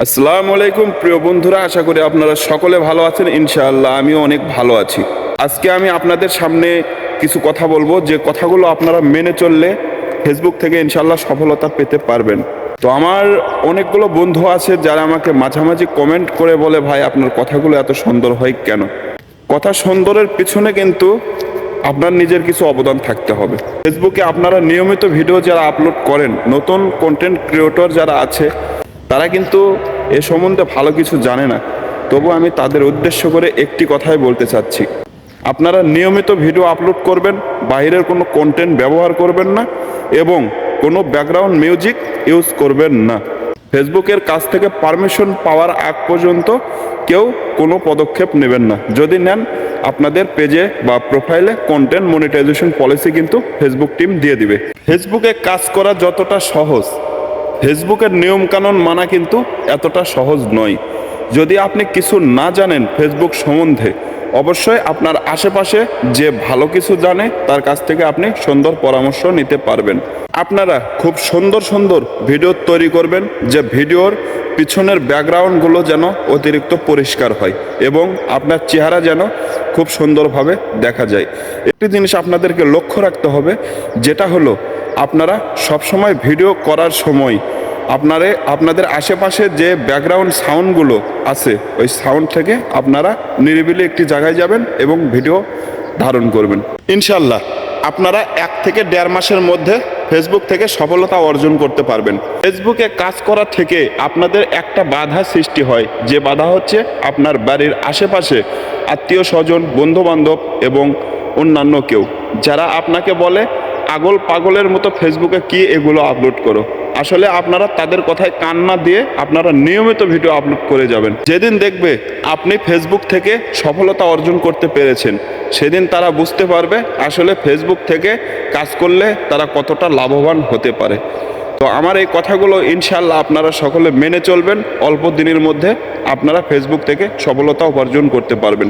আসসালামু আলাইকুম প্রিয় বন্ধুরা, আশা করি আপনারা সকলে ভালো আছেন। ইনশাআল্লাহ আমিও অনেক ভালো আছি। আজকে আমি আপনাদের সামনে কিছু কথা বলবো, যে কথাগুলো আপনারা মেনে চললে ফেসবুক থেকে ইনশাআল্লাহ সফলতা পেতে পারবেন। তো আমার অনেকগুলো বন্ধু আছে যারা আমাকে মাঝামাঝি কমেন্ট করে বলে, ভাই আপনার কথাগুলো এত সুন্দর হয় কেন? কথা সুন্দরের পিছনে কিন্তু আপনার নিজের কিছু অবদান থাকতে হবে। ফেসবুকে আপনারা নিয়মিত ভিডিও যারা আপলোড করেন, নতুন কন্টেন্ট ক্রিয়েটর যারা আছে, তারা কিন্তু এ সম্বন্ধে ভালো কিছু জানে না। তবু আমি তাদের উদ্দেশ্য করে একটি কথাই বলতে চাচ্ছি, আপনারা নিয়মিত ভিডিও আপলোড করবেন, বাইরের কোনো কন্টেন্ট ব্যবহার করবেন না এবং কোনো ব্যাকগ্রাউন্ড মিউজিক ইউজ করবেন না। ফেসবুকের কাছ থেকে পারমিশন পাওয়ার আগ পর্যন্ত কেউ কোনো পদক্ষেপ নেবেন না। যদি নেন, আপনাদের পেজে বা প্রোফাইলে কন্টেন্ট মনিটাইজেশন পলিসি কিন্তু ফেসবুক টিম দিয়ে দিবে। ফেসবুকে কাজ করা যতটা সহজ, ফেসবুকের নিয়মকানুন মানা কিন্তু এতটা সহজ নয়। যদি আপনি কিছু না জানেন ফেসবুক সম্বন্ধে, অবশ্যই আপনার আশেপাশে যে ভালো কিছু জানে তার কাছ থেকে আপনি সুন্দর পরামর্শ নিতে পারবেন। আপনারা খুব সুন্দর সুন্দর ভিডিও তৈরি করবেন, যে ভিডিওর পিছনের ব্যাকগ্রাউন্ডগুলো যেন অতিরিক্ত পরিষ্কার হয় এবং আপনার চেহারা যেন খুব সুন্দরভাবে দেখা যায়। একটি জিনিস আপনাদেরকে লক্ষ্য রাখতে হবে, যেটা হলো আপনারা সবসময় ভিডিও করার সময় আপনাদের আশেপাশে যে ব্যাকগ্রাউন্ড সাউন্ডগুলো আছে, ওই সাউন্ড থেকে আপনারা নিরিবিলি একটি জায়গায় যাবেন এবং ভিডিও ধারণ করবেন। ইনশাল্লাহ আপনারা 1 থেকে 1.5 মাসের মধ্যে ফেসবুক থেকে সফলতা অর্জন করতে পারবেন। ফেসবুকে কাজ করা থেকে আপনাদের একটা বাধা সৃষ্টি হয়, যে বাধা হচ্ছে আপনার বাড়ির আশেপাশে আত্মীয় স্বজন, বন্ধুবান্ধব এবং অন্যান্য কেউ, যারা আপনাকে বলে আগল পাগলের মতো ফেসবুকে কি এগুলো আপলোড করো। আসলে আপনারা তাদের কথায় কান না দিয়ে আপনারা নিয়মিত ভিডিও আপলোড করে যাবেন। যেদিন দেখবে আপনি ফেসবুক থেকে সফলতা অর্জন করতে পেরেছেন, সেদিন তারা বুঝতে পারবে আসলে ফেসবুক থেকে কাজ করলে তারা কতটা লাভবান হতে পারে। তো আমার এই কথাগুলো ইনশাআল্লাহ আপনারা সকলে মেনে চলবেন। অল্প দিনের মধ্যে আপনারা ফেসবুক থেকে সফলতা অর্জন করতে পারবেন।